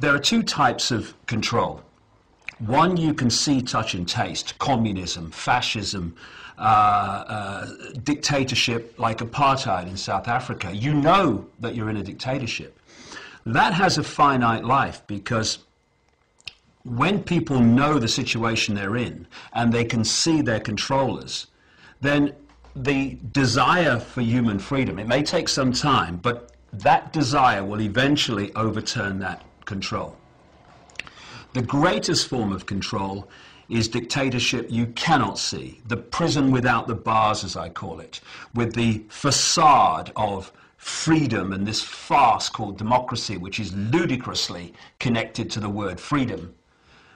there are two types of control. One you can see, touch, and taste: communism, fascism, dictatorship like apartheid in South Africa. You know that you're in a dictatorship. That has a finite life, because when people know the situation they're in and they can see their controllers, then the desire for human freedom, it may take some time, but that desire will eventually overturn that control. The greatest form of control is dictatorship you cannot see, the prison without the bars, as I call it, with the facade of freedom and this farce called democracy, which is ludicrously connected to the word freedom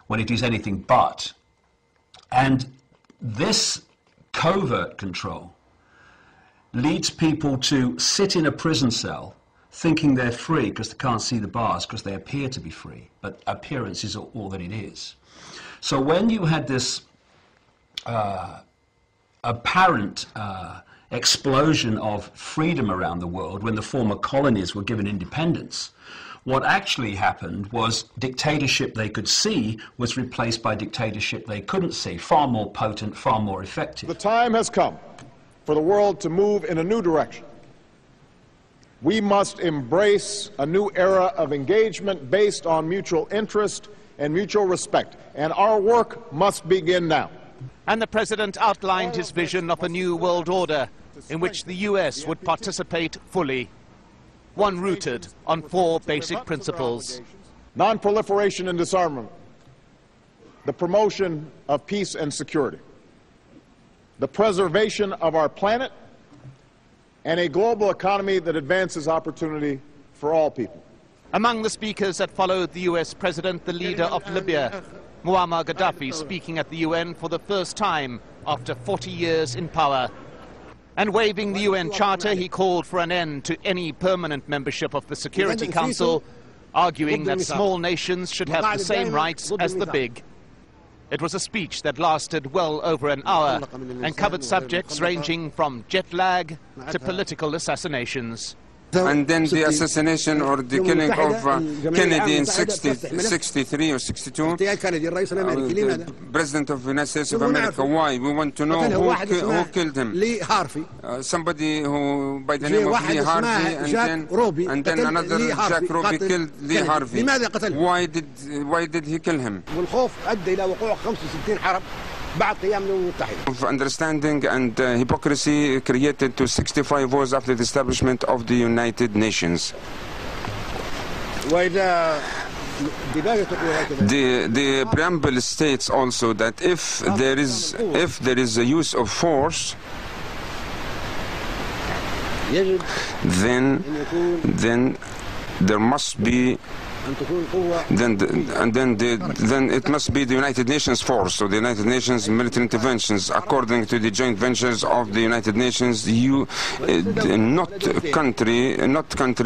when it is anything but. And this covert control leads people to sit in a prison cell thinking they're free because they can't see the bars, because they appear to be free, but appearance is all that it is. So when you had this apparent explosion of freedom around the world, when the former colonies were given independence, what actually happened was dictatorship they could see was replaced by dictatorship they couldn't see, far more potent, far more effective. The time has come for the world to move in a new direction. We must embrace a new era of engagement based on mutual interest and mutual respect, and our work must begin now. And the president outlined his vision of a new world order in which the US would participate fully, one rooted on 4 basic principles: non-proliferation and disarmament, the promotion of peace and security, the preservation of our planet, and a global economy that advances opportunity for all people. Among the speakers that followed the US president, the leader of Libya, Muammar Gaddafi, speaking at the UN for the first time after 40 years in power. And waiving the UN Charter, he called for an end to any permanent membership of the Security Council, arguing that small nations should have the same rights as the big. It was a speech that lasted well over an hour and covered subjects ranging from jet lag to political assassinations. And then the assassination or the killing of Kennedy in 63 or 62, the President of the United States of America. Why? We want to know who killed him. Somebody who, by the name of Lee Harvey, and then another Jack Ruby killed Lee Harvey. Why did he kill him? Of understanding and hypocrisy created to 65 wars after the establishment of the United Nations. The preamble states also that if there is a use of force, then there must be then it must be the United Nations force, so the United Nations military interventions, according to the joint ventures of the United Nations. Not country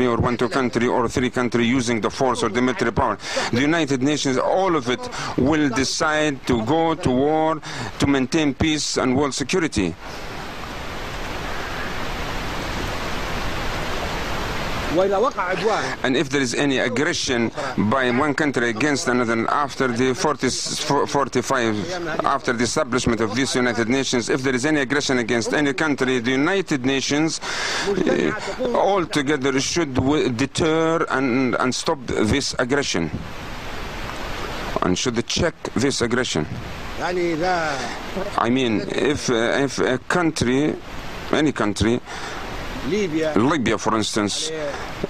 or 1, 2 country or 3 country using the force or the military power. The United Nations, all of it, will decide to go to war to maintain peace and world security. And if there is any aggression by one country against another after the 45, after the establishment of these United Nations, if there is any aggression against any country, the United Nations altogether should deter and stop this aggression, and should check this aggression. I mean, if a country, any country, Libya, for instance,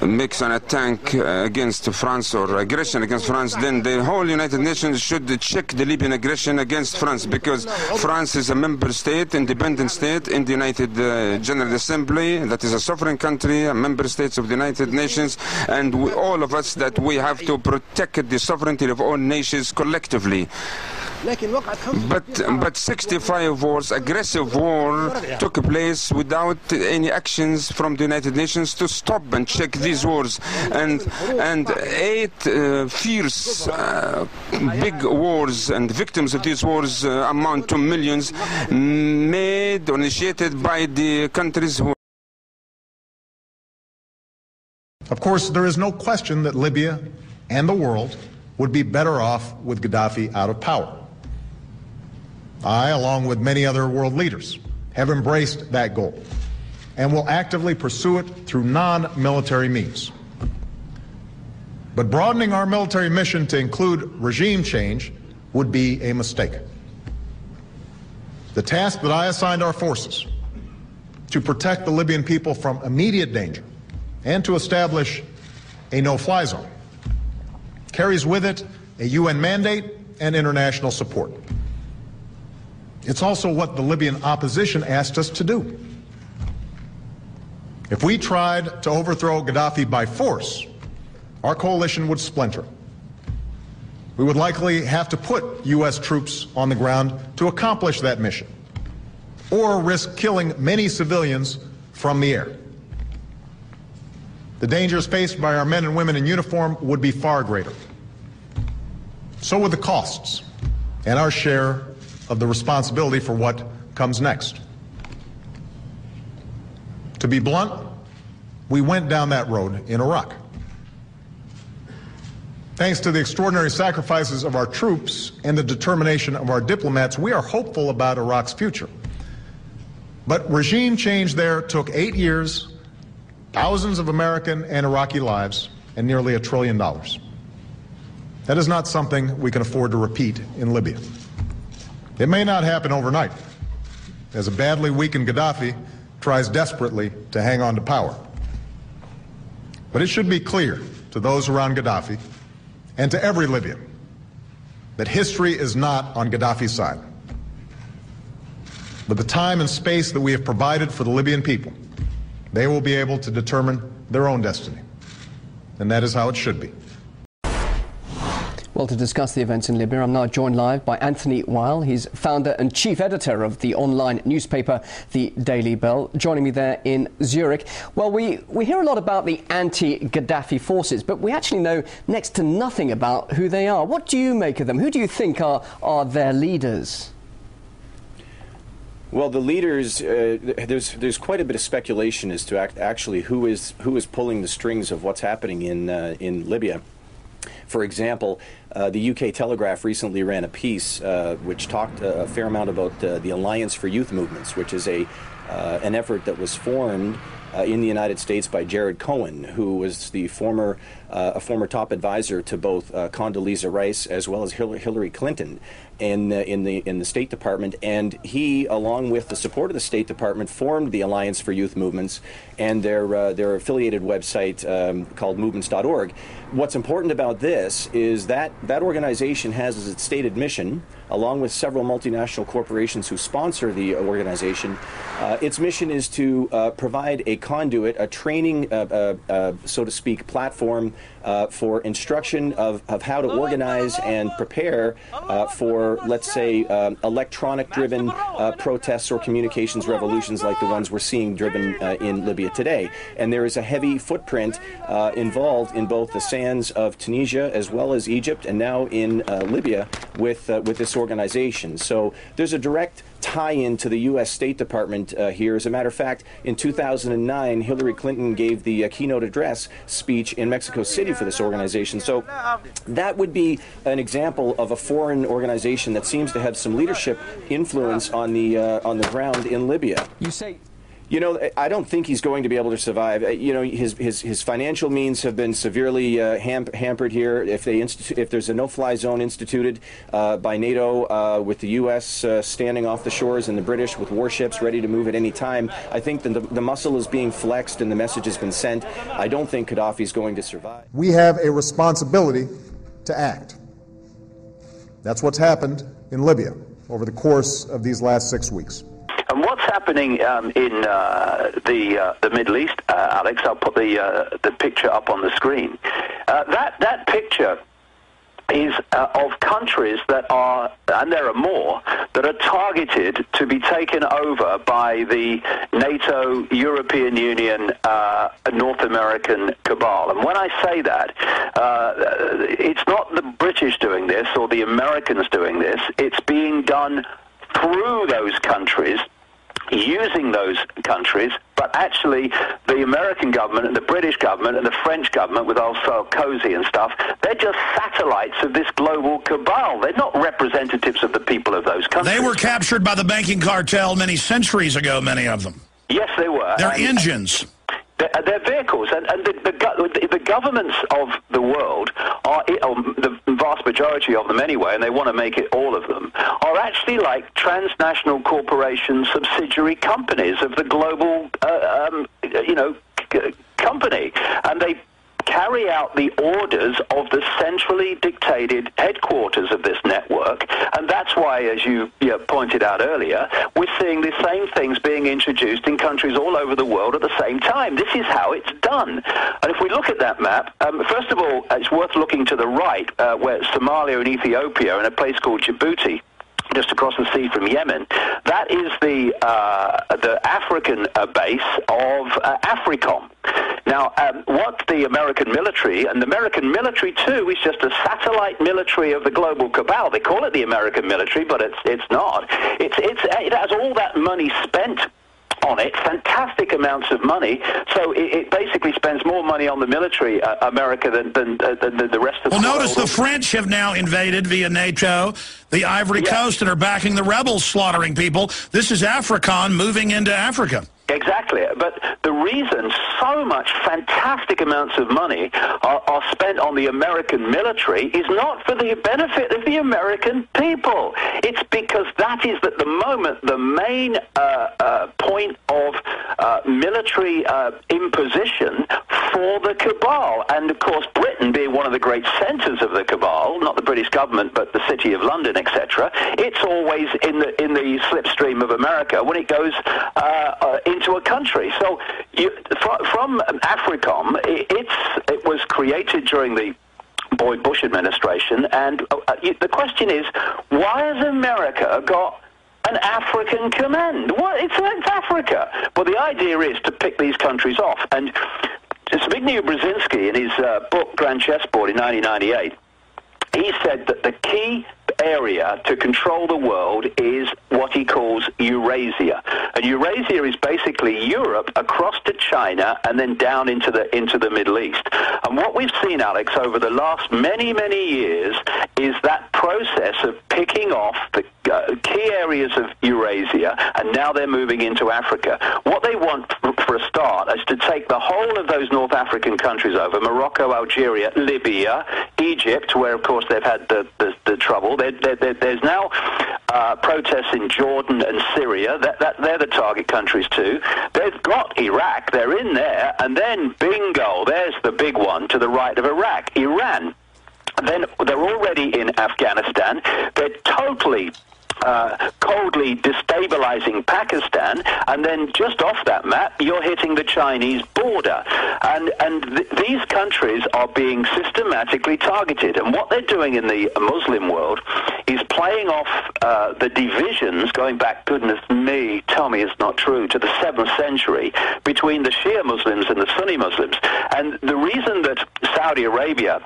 makes an attack against France or aggression against France, then the whole United Nations should check the Libyan aggression against France, because France is a member state, independent state in the United General Assembly, that is a sovereign country, a member states of the United Nations, and all of us that we have to protect the sovereignty of all nations collectively. But 65 wars, aggressive war, took place without any actions from the United Nations to stop and check these wars. And 8 fierce big wars, and victims of these wars amount to millions, made or initiated by the countries who... Of course, there is no question that Libya and the world would be better off with Gaddafi out of power. I, along with many other world leaders, have embraced that goal and will actively pursue it through non-military means. But broadening our military mission to include regime change would be a mistake. The task that I assigned our forces to protect the Libyan people from immediate danger and to establish a no-fly zone carries with it a UN mandate and international support. It's also what the Libyan opposition asked us to do. If we tried to overthrow Gaddafi by force, our coalition would splinter. We would likely have to put U.S. troops on the ground to accomplish that mission, or risk killing many civilians from the air. The dangers faced by our men and women in uniform would be far greater. So would the costs and our share of the responsibility for what comes next. To be blunt, we went down that road in Iraq. Thanks to the extraordinary sacrifices of our troops and the determination of our diplomats, we are hopeful about Iraq's future. But regime change there took 8 years, thousands of American and Iraqi lives, and nearly $1 trillion. That is not something we can afford to repeat in Libya. It may not happen overnight, as a badly weakened Gaddafi tries desperately to hang on to power. But it should be clear to those around Gaddafi and to every Libyan that history is not on Gaddafi's side. With the time and space that we have provided for the Libyan people, they will be able to determine their own destiny. And that is how it should be. Well, to discuss the events in Libya, I'm now joined live by Anthony Weil. He's founder and chief editor of the online newspaper, The Daily Bell, joining me there in Zurich. Well, we hear a lot about the anti-Gaddafi forces, but we actually know next to nothing about who they are. What do you make of them? Who do you think are their leaders? Well, the leaders, there's quite a bit of speculation as to actually who is pulling the strings of what's happening in Libya. For example, the UK Telegraph recently ran a piece which talked a fair amount about the Alliance for Youth Movements, which is an effort that was formed in the United States by Jared Cohen, who was the former top advisor to both Condoleezza Rice as well as Hillary Clinton in the State Department, and he, along with the support of the State Department, formed the Alliance for Youth Movements and their affiliated website called movements.org. What's important about this is that that organization has as its stated mission, along with several multinational corporations who sponsor the organization, its mission is to provide a conduit, a training, so to speak, platform for instruction of how to organize and prepare for, let's say, electronic-driven protests or communications revolutions like the ones we're seeing driven in Libya today. And there is a heavy footprint involved in both the sands of Tunisia as well as Egypt and now in Libya with this organization. So there's a direct tie-in to the U.S. State Department here. As a matter of fact, in 2009, Hillary Clinton gave the keynote address speech in Mexico City for this organization. So that would be an example of a foreign organization that seems to have some leadership influence on the ground in Libya. You say... You know, I don't think he's going to be able to survive. You know, his financial means have been severely hampered here. If there's a no-fly zone instituted by NATO with the U.S. Standing off the shores and the British with warships ready to move at any time, I think the muscle is being flexed and the message has been sent. I don't think Gaddafi's going to survive. We have a responsibility to act. That's what's happened in Libya over the course of these last 6 weeks. And what's happening in the Middle East, Alex? I'll put the picture up on the screen. That picture is of countries that are, and there are more, that are targeted to be taken over by the NATO, European Union, North American cabal. And when I say that, it's not the British doing this or the Americans doing this. It's being done through those countries, using those countries, but actually the American government and the British government and the French government with old Sarkozy and stuff, they're just satellites of this global cabal. They're not representatives of the people of those countries. They were captured by the banking cartel many centuries ago, many of them. Yes, they were. They're engines. They're vehicles, and the governments of the world are, the vast majority of them anyway, and they want to make it all of them, are actually like transnational corporation subsidiary companies of the global, company, and they carry out the orders of the centrally dictated headquarters of this network, and that's why, as you pointed out earlier, we're seeing the same things being introduced in countries all over the world at the same time. This is how it's done. And if we look at that map, first of all, it's worth looking to the right, where Somalia and Ethiopia and a place called Djibouti, just across the sea from Yemen. That is the African base of AFRICOM. Now, what the American military, and the American military too, is just a satellite military of the global cabal. They call it the American military, but it's not. It has all that money spent on it, fantastic amounts of money. So it basically spends more money on the military, America, than the rest of the world. Well, notice the French have now invaded via NATO the Ivory Coast and are backing the rebels slaughtering people. This is AFRICOM moving into Africa. Exactly, but the reason so much fantastic amounts of money are spent on the American military is not for the benefit of the American people. It's because that is at the moment the main point of military imposition for the cabal. And of course, Britain being one of the great centres of the cabal, not the British government, but the City of London, etc., it's always in the slipstream of America when it goes into a country. So from AFRICOM, it was created during the Boyd Bush administration, and the question is, why has America got an African command? Well, it's Africa. Well, the idea is to pick these countries off. And Zbigniew Brzezinski, in his book Grand Chessboard in 1998, he said that the key area to control the world is what he calls Eurasia. And Eurasia is basically Europe across to China and then down into the Middle East. And what we've seen, Alex, over the last many, many years is that process of picking off the key areas of Eurasia, and now they're moving into Africa. What they want, for a start, is to take the whole of those North African countries over, Morocco, Algeria, Libya, Egypt, where, of course, they've had the trouble. There's now protests in Jordan and Syria. They're the target countries too. They've got Iraq. They're in there. And then, bingo, there's the big one to the right of Iraq, Iran. Then they're already in Afghanistan. They're totally coldly destabilizing Pakistan, and then just off that map, you're hitting the Chinese border. And these countries are being systematically targeted. And what they're doing in the Muslim world is playing off the divisions going back, goodness me, tell me it's not true, to the 7th century between the Shia Muslims and the Sunni Muslims. And the reason that Saudi Arabia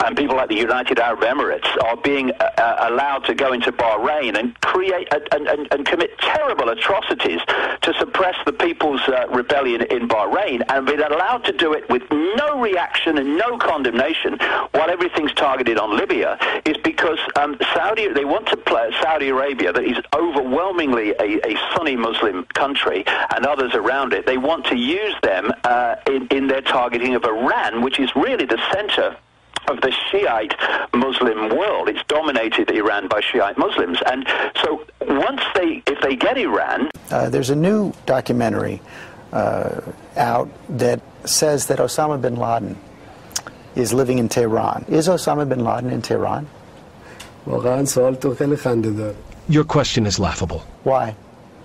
and people like the United Arab Emirates are being allowed to go into Bahrain and create and commit terrible atrocities to suppress the people's rebellion in Bahrain, and been allowed to do it with no reaction and no condemnation while everything's targeted on Libya, is because they want to play Saudi Arabia, that is overwhelmingly a Sunni Muslim country, and others around it. They want to use them in their targeting of Iran, which is really the center of the Shiite Muslim world. It's dominated Iran by Shiite Muslims. And so if they get Iran... There's a new documentary out that says that Osama bin Laden is living in Tehran. Is Osama bin Laden in Tehran? Your question is laughable. Why?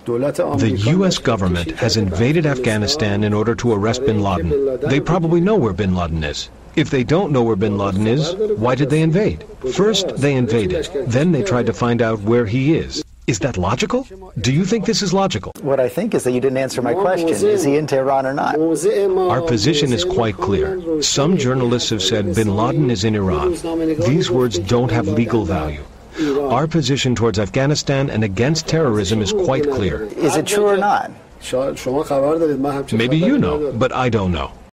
The U.S. government has invaded Afghanistan in order to arrest bin Laden. They probably know where bin Laden is. If they don't know where bin Laden is, why did they invade? First, they invaded. Then they tried to find out where he is. Is that logical? Do you think this is logical? What I think is that you didn't answer my question. Is he in Tehran or not? Our position is quite clear. Some journalists have said bin Laden is in Iran. These words don't have legal value. Our position towards Afghanistan and against terrorism is quite clear. Is it true or not? Maybe you know, but I don't know.